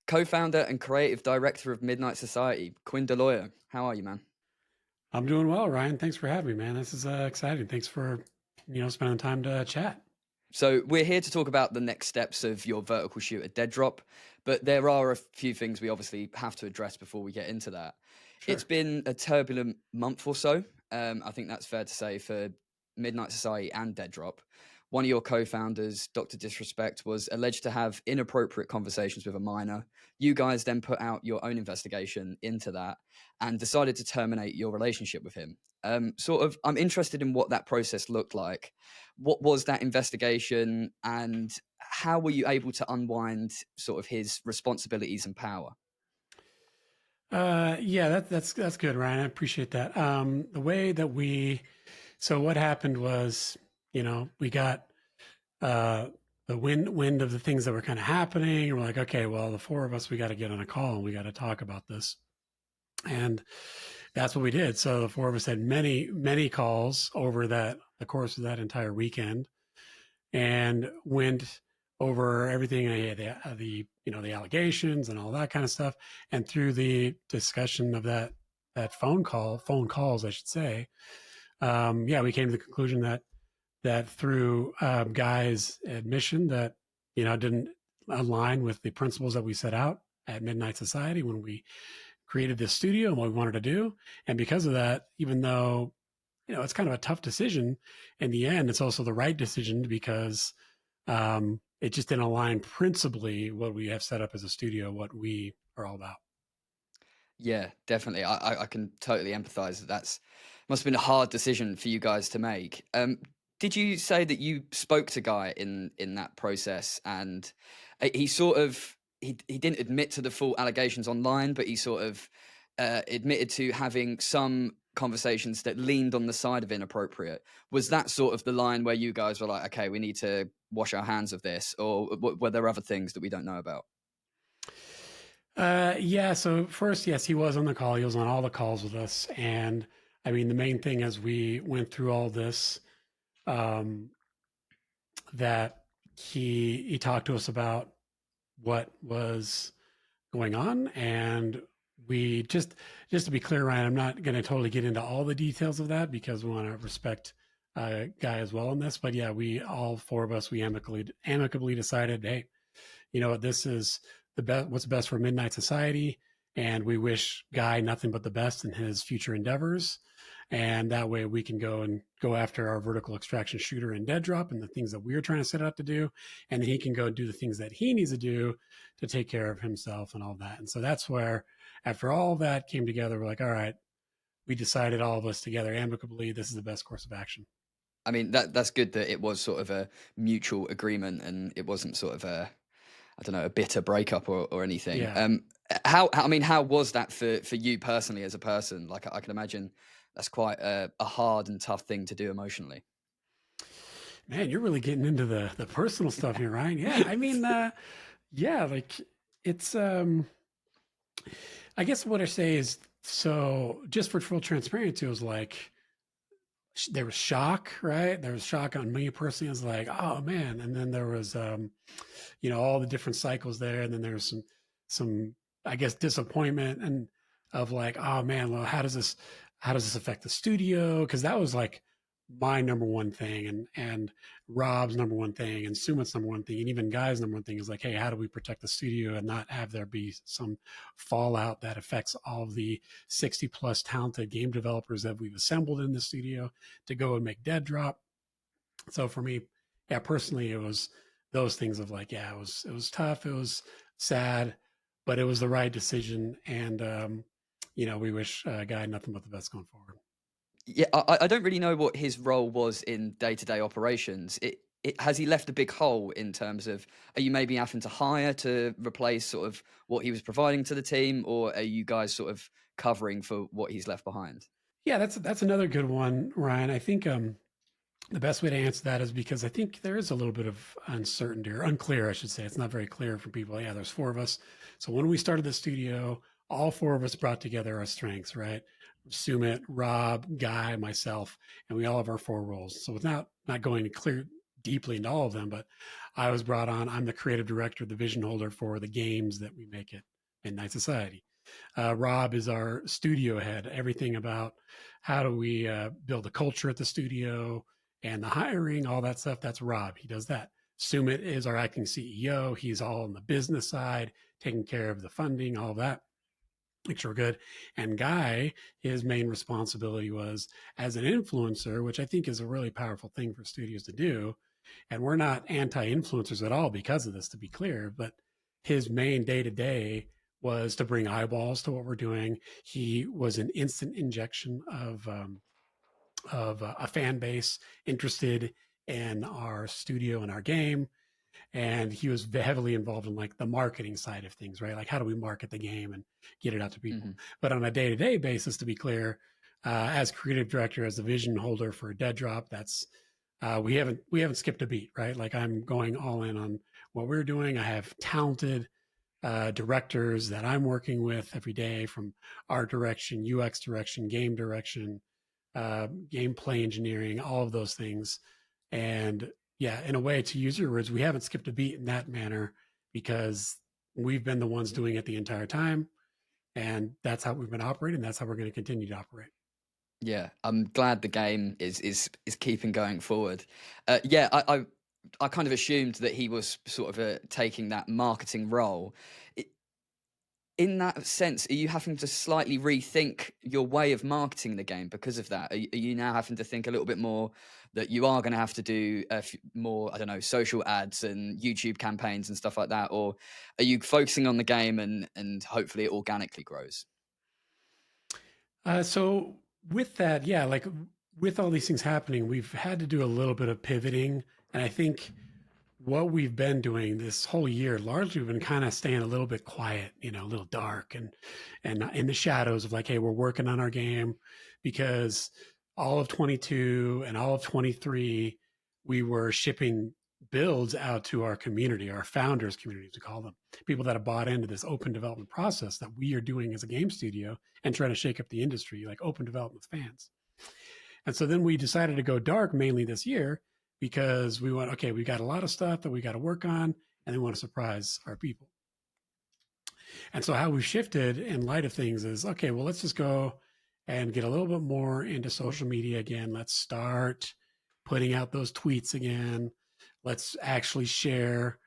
co-founder and creative director of Midnight Society, Quinn DelHoyo. How are you, man? I'm doing well, Ryan. Thanks for having me, man. This is exciting. Thanks for, spending time to chat. So we're here to talk about the next steps of your vertical shooter Deadrop, but there are a few things we obviously have to address before we get into that. It's Sure. been a turbulent month or so. I think that's fair to say for Midnight Society and Deadrop. One of your co-founders, Dr. Disrespect, was alleged to have inappropriate conversations with a minor. You guys then put out your own investigation into that and decided to terminate your relationship with him. I'm interested in what that process looked like. What was that investigation, and how were you able to unwind sort of his responsibilities and power? Yeah, that's good, Ryan. I appreciate that. The way that so what happened was, we got uh, the wind of the things that were kind of happening. And we're like, okay, well, the four of us, we got to get on a call and we got to talk about this. And that's what we did. So the four of us had many calls over the course of that entire weekend, and went over everything, the allegations and all that kind of stuff. And through the discussion of that phone calls, I should say, we came to the conclusion that through Guy's admission that didn't align with the principles that we set out at Midnight Society when we created this studio and what we wanted to do. And because of that, even though it's kind of a tough decision, in the end, it's also the right decision because it just didn't align principally what we have set up as a studio, what we are all about. Yeah, definitely. I can totally empathize that that's must have been a hard decision for you guys to make. Did you say that you spoke to Guy in that process, and he sort of he didn't admit to the full allegations online, but he sort of admitted to having some conversations that leaned on the side of inappropriate? Was that sort of the line where you guys were like, okay, we need to wash our hands of this, or were there other things that we don't know about? Yeah. So first, yes, he was on the call. He was on all the calls with us, and I mean, the main thing as we went through all this, um, that he talked to us about what was going on, and we just to be clear, Ryan, I'm not going to totally get into all the details of that because we want to respect Guy as well on this. But yeah, we all four of us, we amicably decided, hey, you know what, this is the best, what's best for Midnight Society, and we wish Guy nothing but the best in his future endeavors. And that way we can go after our vertical extraction shooter and Deadrop and the things that we're trying to set out to do. And then he can go do the things that he needs to do to take care of himself and all that. And so that's where, after all that came together, we're like, all right, we decided all of us together amicably, this is the best course of action. I mean, that's good that it was sort of a mutual agreement and it wasn't sort of I don't know, a bitter breakup or anything. Yeah. I mean, how was that for you personally as a person? Like, I can imagine that's quite a hard and tough thing to do emotionally. Man, you're really getting into the personal stuff here, Ryan. Yeah. I mean, yeah, like it's I guess what I say is, so just for full transparency, it was like there was shock, right? There was shock on me personally. I was like, oh man. And then there was all the different cycles there. And then there was some I guess disappointment and of like, oh man, well, how does this affect the studio? Because that was like my number one thing, and Rob's number one thing, and Sumit's number one thing, and even Guy's number one thing is like, hey, how do we protect the studio and not have there be some fallout that affects all of the 60 plus talented game developers that we've assembled in the studio to go and make Deadrop. So for me, yeah, personally, it was those things of like, yeah, it was tough, it was sad, but it was the right decision, and we wish Guy nothing but the best going forward. Yeah, I don't really know what his role was in day-to-day operations. Has he left a big hole in terms of, are you maybe having to hire to replace sort of what he was providing to the team, or are you guys sort of covering for what he's left behind? Yeah, that's another good one, Ryan. I think the best way to answer that is because I think there is a little bit of uncertainty, or unclear, I should say. It's not very clear for people. Yeah, there's four of us. So when we started the studio, all four of us brought together our strengths, right? Sumit, Rob, Guy, myself, and we all have our four roles. So without not going into clear deeply into all of them, but I was brought on. I'm the creative director, the vision holder for the games that we make at Midnight Society. Rob is our studio head, everything about how do we build a culture at the studio and the hiring, all that stuff. That's Rob. He does that. Sumit is our acting CEO. He's all on the business side, taking care of the funding, all of that. Make sure we're good. And Guy, his main responsibility was as an influencer, which I think is a really powerful thing for studios to do. And we're not anti-influencers at all because of this, to be clear, but his main day-to-day was to bring eyeballs to what we're doing. He was an instant injection of a fan base interested in our studio and our game, and he was heavily involved in like the marketing side of things, right? Like how do we market the game and get it out to people? Hmm. But on a day-to-day basis, to be clear, as creative director, as the vision holder for Deadrop, that's we haven't skipped a beat, right? Like I'm going all in on what we're doing. I have talented directors that I'm working with every day, from art direction, UX direction, game direction, gameplay engineering, all of those things. And yeah, in a way, to use your words, we haven't skipped a beat in that manner because we've been the ones doing it the entire time. And that's how we've been operating. That's how we're going to continue to operate. Yeah, I'm glad the game is keeping going forward. Yeah, I kind of assumed that he was sort of taking that marketing role. I- In that sense, are you having to slightly rethink your way of marketing the game because of that? Are you now having to think a little bit more that you are going to have to do more, I don't know, social ads and YouTube campaigns and stuff like that, or are you focusing on the game and hopefully it organically grows? So with that, yeah, like with all these things happening, we've had to do a little bit of pivoting. And I think what we've been doing this whole year, largely we've been kind of staying a little bit quiet, a little dark and in the shadows of like, hey, we're working on our game, because all of 22 and all of 23, we were shipping builds out to our community, our founders community, to call them, people that have bought into this open development process that we are doing as a game studio and trying to shake up the industry, like open development fans. And so then we decided to go dark mainly this year because we went, okay, we got a lot of stuff that we got to work on, and we want to surprise our people. And so how we shifted in light of things is, okay, well, let's just go and get a little bit more into social media again. Let's start putting out those tweets again. Let's actually share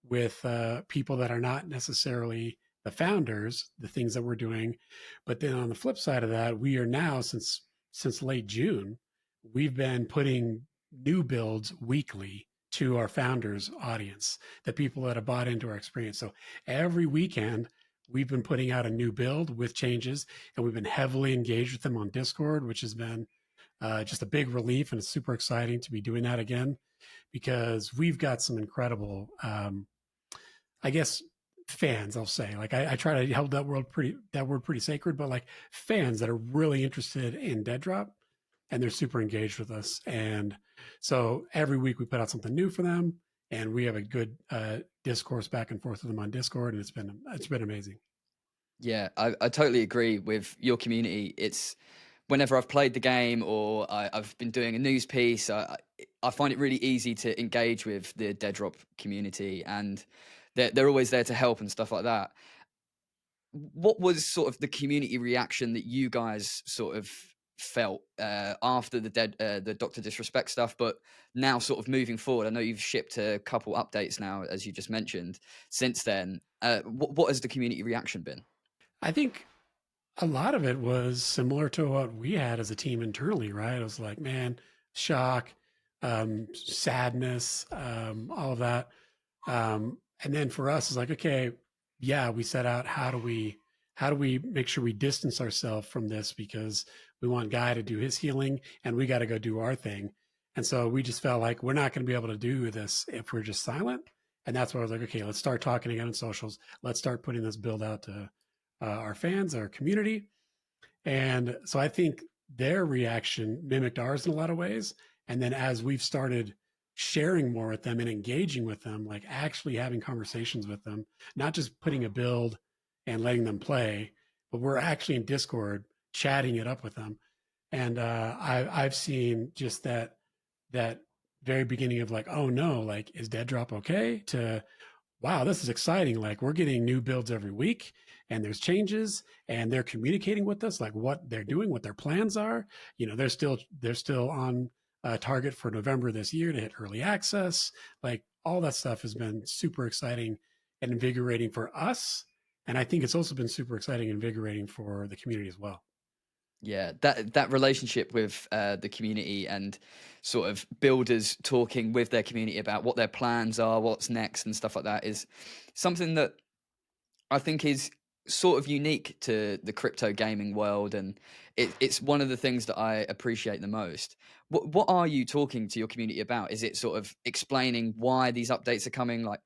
with people that are not necessarily the founders the things that we're doing. But then on the flip side of that, we are now, since late June, we've been putting new builds weekly to our founders audience, the people that have bought into our experience. So every weekend we've been putting out a new build with changes, and we've been heavily engaged with them on Discord, which has been just a big relief, and it's super exciting to be doing that again, because we've got some incredible I guess fans, I'll say. Like I try to hold that word pretty sacred, but like fans that are really interested in Deadrop, and they're super engaged with us. And so every week we put out something new for them, and we have a good discourse back and forth with them on Discord, and it's been amazing. Yeah, I totally agree with your community. It's whenever I've played the game or I've been doing a news piece, I find it really easy to engage with the Deadrop community, and they're always there to help and stuff like that. What was sort of the community reaction that you guys sort of felt after the Doctor Disrespect stuff, but now sort of moving forward? I know you've shipped a couple updates now, as you just mentioned. Since then, what has the community reaction been? I think a lot of it was similar to what we had as a team internally, right? It was like, man, shock, sadness, all of that. And then for us, it's like, okay, yeah, we set out how do we make sure we distance ourselves from this, because we want Guy to do his healing and we got to go do our thing. And so we just felt like we're not going to be able to do this if we're just silent. And that's why I was like, okay, let's start talking again on socials. Let's start putting this build out to our fans, our community. And so I think their reaction mimicked ours in a lot of ways. And then as we've started sharing more with them and engaging with them, like actually having conversations with them, not just putting a build and letting them play, but we're actually in Discord chatting it up with them. And I've seen just that very beginning of like, oh no, like is Deadrop okay, to wow, this is exciting. Like we're getting new builds every week and there's changes and they're communicating with us, like what they're doing, what their plans are. You know, they're still on target for November this year to hit early access. Like all that stuff has been super exciting and invigorating for us. And I think it's also been super exciting and invigorating for the community as well. Yeah, that relationship with the community and sort of builders talking with their community about what their plans are, what's next, and stuff like that is something that I think is sort of unique to the crypto gaming world, and it's one of the things that I appreciate the most. What are you talking to your community about? Is it sort of explaining why these updates are coming, like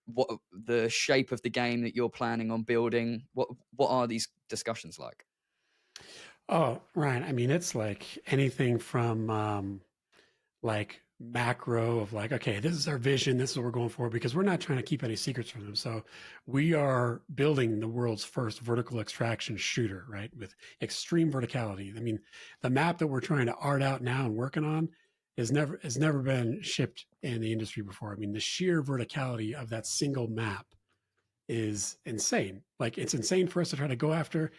what the shape of the game that you're planning on building? What are these discussions like? Oh, Ryan, I mean, it's like anything from like macro of like, okay, this is our vision, this is what we're going for, because we're not trying to keep any secrets from them. So we are building the world's first vertical extraction shooter, right? With extreme verticality. I mean, the map that we're trying to art out now and working on has never been shipped in the industry before. I mean, the sheer verticality of that single map is insane. Like it's insane for us to try to go after,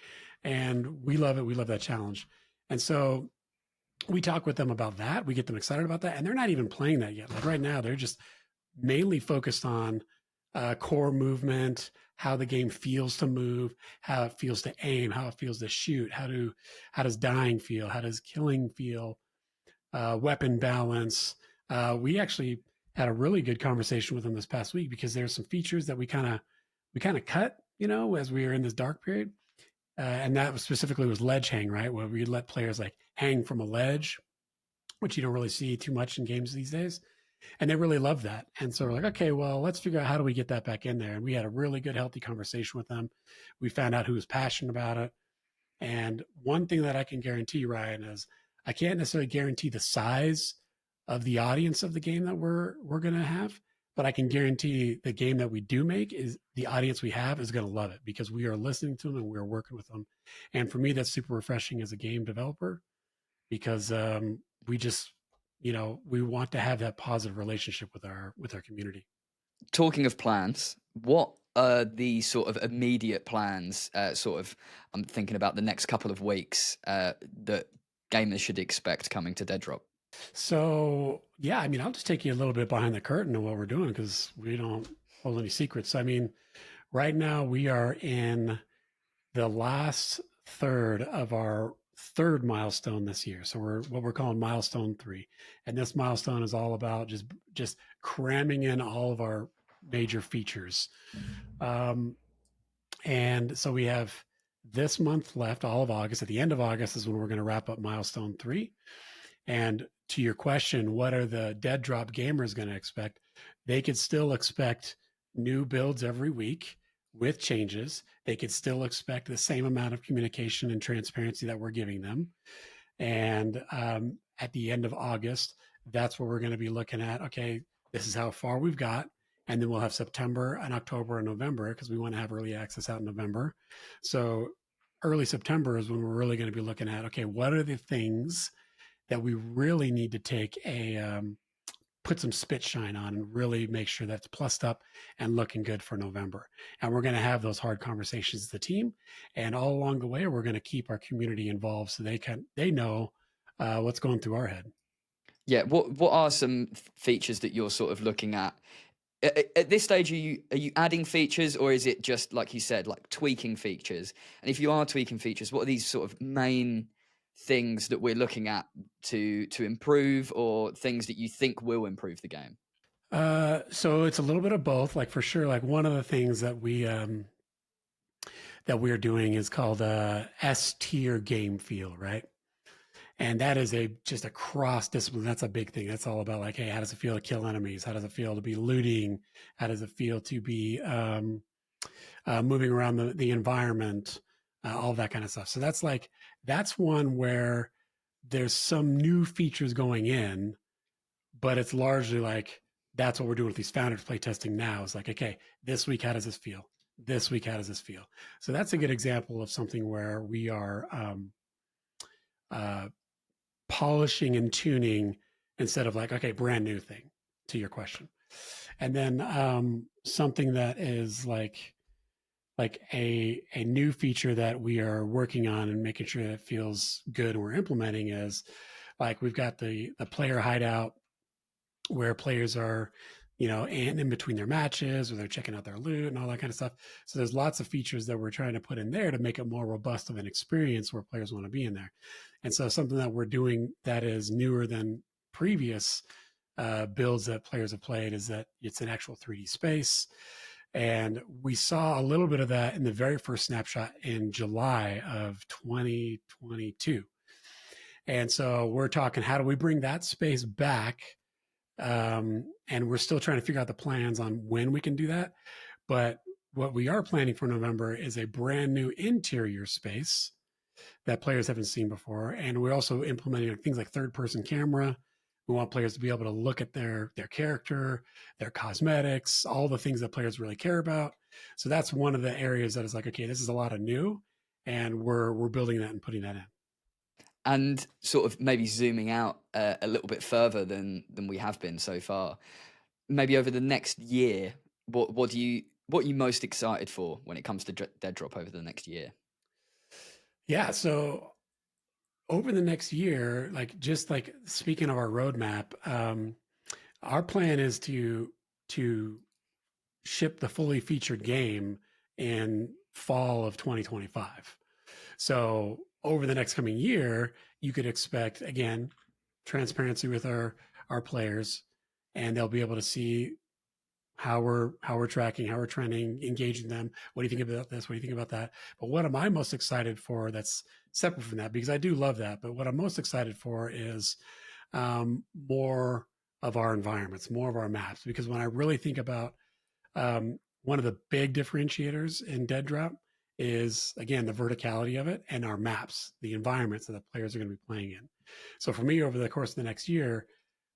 and we love it. We love that challenge. And so we talk with them about that. We get them excited about that, and they're not even playing that yet. Like right now, they're just mainly focused on core movement, how the game feels to move, how it feels to aim, how it feels to shoot, how does dying feel, how does killing feel, weapon balance. We actually had a really good conversation with them this past week because there's some features that we kind of cut, as we were in this dark period, and that was specifically was ledge hang, right, where we let players like hang from a ledge, which you don't really see too much in games these days. And they really love that. And so we're like, okay, well, let's figure out how do we get that back in there. And we had a really good, healthy conversation with them. We found out who was passionate about it. And one thing that I can guarantee, Ryan, is I can't necessarily guarantee the size of the audience of the game that we're going to have, but I can guarantee the game that we do make is the audience we have is going to love it because we are listening to them and we're working with them. And for me, that's super refreshing as a game developer because we just, we want to have that positive relationship with our community. Talking of plans, what are the sort of immediate plans? Sort of, I'm thinking about the next couple of weeks that gamers should expect coming to Deadrop. So yeah, I mean, I'll just take you a little bit behind the curtain of what we're doing because we don't hold any secrets. I mean, right now we are in the last third of our third milestone this year. So we're what we're calling milestone 3. And this milestone is all about just cramming in all of our major features. Um, and so we have this month left, all of August. At the end of August is when we're going to wrap up milestone 3. And to your question, what are the Deadrop gamers going to expect? They could still expect new builds every week with changes. They could still expect the same amount of communication and transparency that we're giving them. And at the end of August, that's where we're going to be looking at, okay, this is how far we've got. And then we'll have September and October and November because we want to have early access out in November. So early September is when we're really going to be looking at, okay, what are the things that we really need to take put some spit shine on and really make sure that's plussed up and looking good for November. And we're going to have those hard conversations as a team. And all along the way, we're going to keep our community involved so they know what's going through our head. Yeah, what are some features that you're sort of looking at? At this stage, are you adding features, or is it just like you said, like tweaking features? And if you are tweaking features, what are these sort of main things that we're looking at to improve, or things that you think will improve the game? So it's a little bit of both. Like for sure, like one of the things that we're doing is called S tier game feel, right? And that is just a cross discipline. That's a big thing. That's all about like, hey, how does it feel to kill enemies? How does it feel to be looting? How does it feel to be moving around the environment? All that kind of stuff. So that's one where there's some new features going in, but it's largely like that's what we're doing with these founders play testing now. It's like, okay, this week how does this feel? This week how does this feel? So that's a good example of something where we are uh, polishing and tuning instead of like, okay, brand new thing, to your question. And then something that is like a new feature that we are working on and making sure that it feels good and we're implementing is like we've got the player hideout where players are, you know, and in between their matches or they're checking out their loot and all that kind of stuff. So there's lots of features that we're trying to put in there to make it more robust of an experience where players want to be in there. And so something that we're doing that is newer than previous builds that players have played is that it's an actual 3D space. And we saw a little bit of that in the very first snapshot in July of 2022. And so we're talking, how do we bring that space back? And we're still trying to figure out the plans on when we can do that. But what we are planning for November is a brand new interior space that players haven't seen before. And we're also implementing things like third person camera. We want players to be able to look at their character, their cosmetics, all the things that players really care about. So that's one of the areas that is like, okay, this is a lot of new, and we're building that and putting that in. And sort of maybe zooming out a little bit further than we have been so far, maybe over the next year, what are you most excited for when it comes to Deadrop over the next year? Yeah. So over the next year, like just like speaking of our roadmap, our plan is to ship the fully featured game in fall of 2025. So over the next coming year, you could expect again transparency with our players, and they'll be able to see how we're tracking, how we're trending, engaging them. What do you think about this? What do you think about that? But what am I most excited for? That's separate from that because I do love that. But what I'm most excited for is more of our environments, more of our maps. Because when I really think about one of the big differentiators in Deadrop is again the verticality of it and our maps, the environments that the players are going to be playing in. So for me, over the course of the next year,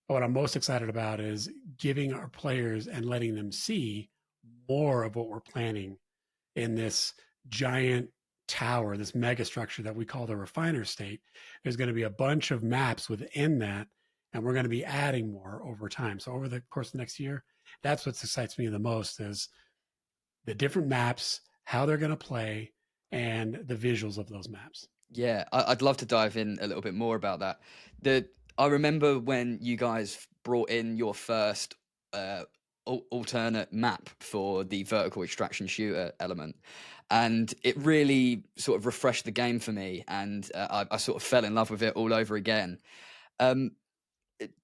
what I'm most excited about is giving our players and letting them see more of what we're planning in this giant tower, this mega structure that we call the refiner state. There's going to be a bunch of maps within that, and we're going to be adding more over time. So over the course of the next year, that's what excites me the most is the different maps, how they're going to play, and the visuals of those maps. Yeah, I'd love to dive in a little bit more about that. I remember when you guys brought in your first uh, alternate map for the vertical extraction shooter element, and it really sort of refreshed the game for me, and I sort of fell in love with it all over again. Um,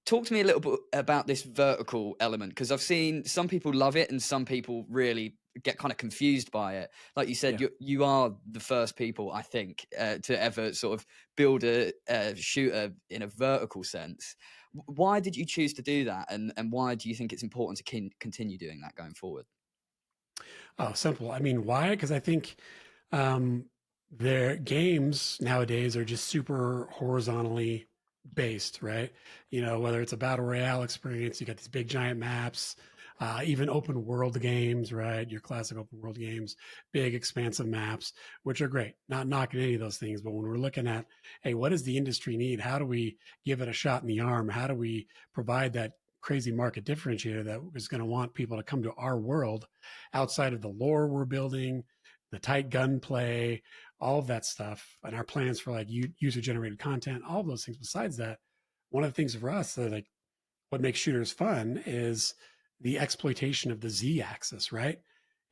Talk to me a little bit about this vertical element because I've seen some people love it and some people really get kind of confused by it. Like you said, Yeah. you are the first people I think to ever sort of build a shooter in a vertical sense. Why did you choose to do that, and why do you think it's important to continue doing that going forward? Oh, simple. I mean, why? Because I think um, their games nowadays are just super horizontally based, right? You know, whether it's a battle royale experience, you got these big giant maps, even open world games, right? Your classic open world games, big expansive maps, which are great. Not knocking any of those things, but when we're looking at, hey, what does the industry need? How do we give it a shot in the arm? How do we provide that crazy market differentiator that is going to want people to come to our world outside of the lore we're building, the tight gunplay, all of that stuff, and our plans for like user generated content, all of those things. Besides that, one of the things for us that like what makes shooters fun is the exploitation of the Z axis, right?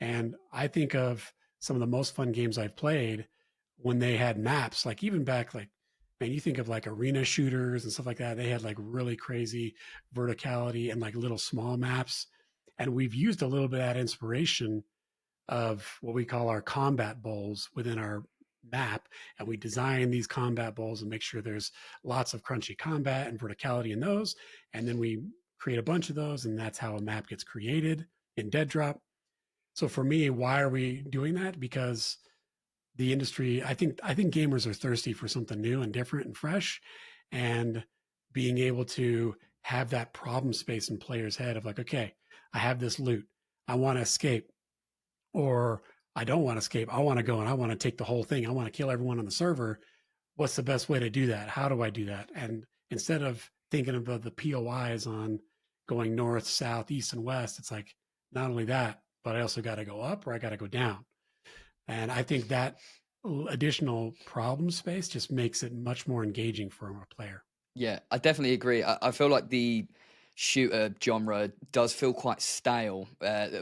And I think of some of the most fun games I've played when they had maps, like even back like man, you think of like arena shooters and stuff like that. They had like really crazy verticality and like little small maps. And we've used a little bit of that inspiration of what we call our combat bowls within our map. And we design these combat bowls and make sure there's lots of crunchy combat and verticality in those. And then we create a bunch of those, and that's how a map gets created in Deadrop. So for me, why are we doing that? Because the industry, I think gamers are thirsty for something new and different and fresh, and being able to have that problem space in players' head of like, okay, I have this loot, I want to escape, or I don't want to escape. I want to go and I want to take the whole thing. I want to kill everyone on the server. What's the best way to do that? How do I do that? And instead of thinking about the POIs on going north, south, east, and west, it's like not only that, but I also got to go up or I got to go down. And I think that additional problem space just makes it much more engaging for a player. Yeah, I definitely agree. I feel like the shooter genre does feel quite stale.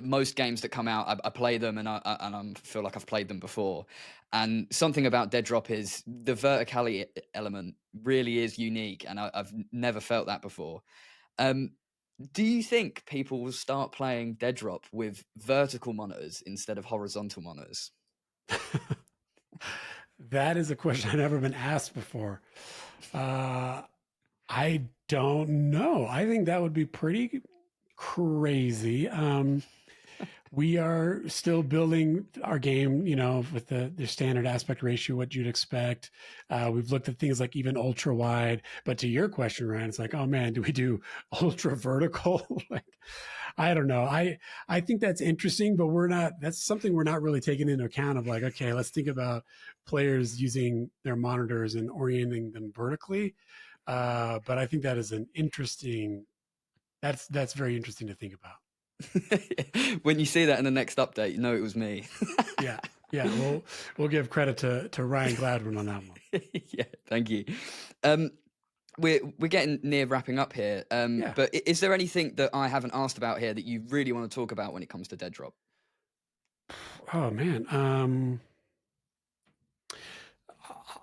Most games that come out, I play them and I feel like I've played them before. And something about Deadrop is the verticality element really is unique, and I've never felt that before. Um, do you think people will start playing Deadrop with vertical monitors instead of horizontal monitors? That is a question I've never been asked before. Uh, I don't know. I think that would be pretty crazy. We are still building our game, with the standard aspect ratio, what you'd expect. We've looked at things like even ultra wide. But to your question, Ryan, it's like, oh man, do we do ultra vertical? Like, I don't know. I think that's interesting, but that's something we're not really taking into account of like, okay, let's think about players using their monitors and orienting them vertically. But I think that is that's very interesting to think about. When you see that in the next update, you know it was me. Yeah, yeah. We'll give credit to Ryan Gladwin on that one. Yeah, thank you. Um, we're getting near wrapping up here. Yeah. But is there anything that I haven't asked about here that you really want to talk about when it comes to Deadrop? Oh man.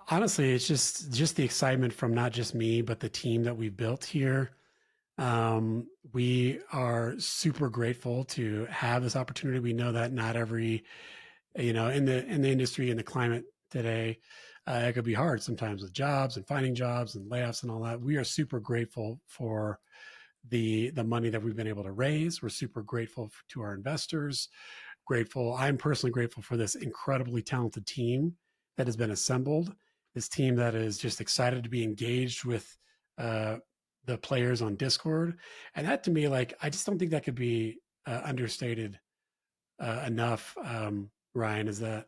Honestly, it's just the excitement from not just me, but the team that we built here. We are super grateful to have this opportunity. We know that not every, in the industry and the climate today, it could be hard sometimes with jobs and finding jobs and layoffs and all that. We are super grateful for the money that we've been able to raise. We're super grateful to our investors. Grateful. I'm personally grateful for this incredibly talented team that has been assembled. This team that is just excited to be engaged with uh, the players on Discord, and that to me, like, I just don't think that could be understated enough. Ryan, is that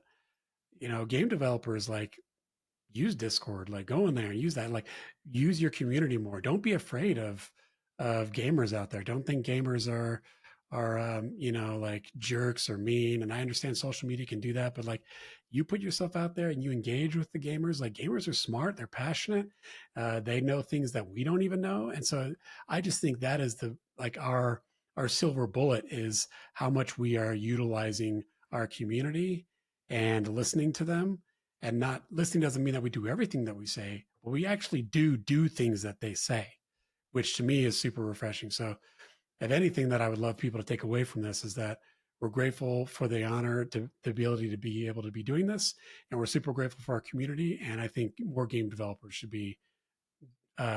game developers like use Discord, like go in there and use that, like use your community more. Don't be afraid of gamers out there. Don't think gamers are like jerks or mean. And I understand social media can do that, but like you put yourself out there and you engage with the gamers. Like gamers are smart, they're passionate, they know things that we don't even know. And so I just think that is the like our silver bullet is how much we are utilizing our community and listening to them. And not listening doesn't mean that we do everything that we say, but we actually do things that they say, which to me is super refreshing. So if anything that I would love people to take away from this is that we're grateful for the honor to the ability to be able to be doing this, and we're super grateful for our community. And I think more game developers should be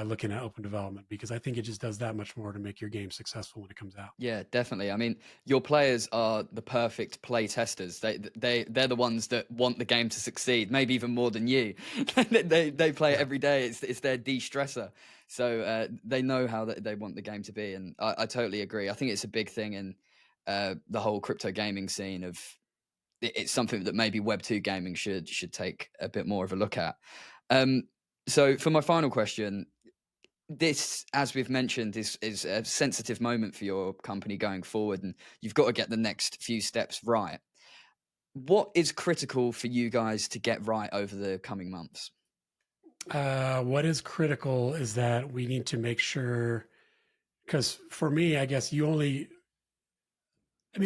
looking at open development because I think it just does that much more to make your game successful when it comes out. Yeah, definitely. I mean, your players are the perfect play testers. They're the ones that want the game to succeed, maybe even more than you. They play it Yeah. every day. It's their de-stressor. So they know how they want the game to be, and I totally agree. I think it's a big thing in the whole crypto gaming scene. It's something that maybe Web 2 gaming should take a bit more of a look at. Um, so for my final question, this, as we've mentioned, is a sensitive moment for your company going forward, and you've got to get the next few steps right. What is critical for you guys to get right over the coming months? What is critical is that we need to make sure, because for me, I guess I mean,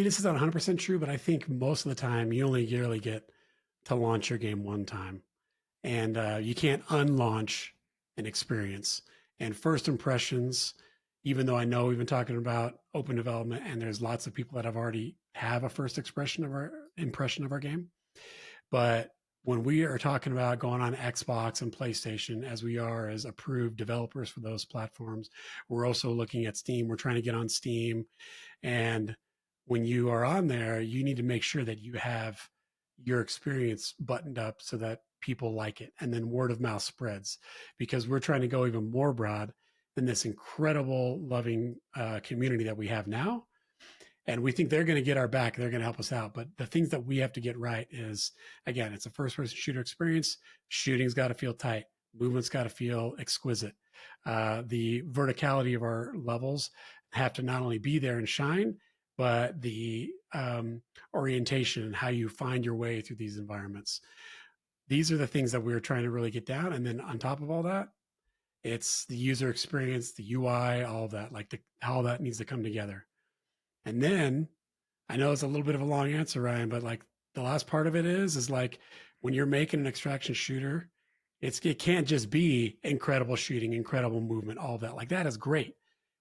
this is not 100% true, but I think most of the time you only really get to launch your game one time. And you can't unlaunch an experience. And first impressions, even though I know we've been talking about open development and there's lots of people that have already have a first expression of our impression of our game, but when we are talking about going on Xbox and PlayStation, as we are as approved developers for those platforms, we're also looking at Steam. We're trying to get on Steam. And when you are on there, you need to make sure that you have your experience buttoned up so that people like it. And then word of mouth spreads because we're trying to go even more broad than this incredible, loving community that we have now. And we think they're going to get our back. They're going to help us out. But the things that we have to get right is, again, it's a first person shooter experience. Shooting's got to feel tight. Movement's got to feel exquisite. The verticality of our levels have to not only be there and shine, but the orientation and how you find your way through these environments. These are the things that we're trying to really get down. And then on top of all that, it's the user experience, the UI, all of that, like how that needs to come together. And then I know it's a little bit of a long answer, Ryan, but like the last part of it is like when you're making an extraction shooter, it can't just be incredible shooting, incredible movement, all that. Like that is great.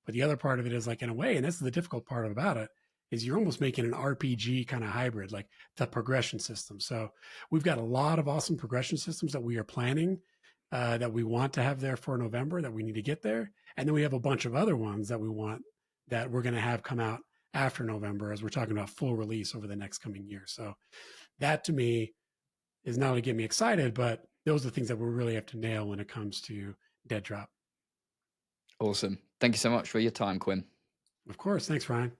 But the other part of it is like in a way, and this is the difficult part about it, is you're almost making an RPG kind of hybrid, like the progression system. So we've got a lot of awesome progression systems that we are planning that we want to have there for November that we need to get there. And then we have a bunch of other ones that we want that we're going to have come out after November as we're talking about full release over the next coming year. So that to me is not only getting me excited, but those are the things that we really have to nail when it comes to Deadrop. Awesome. Thank you so much for your time, Quinn. Of course. Thanks, Ryan.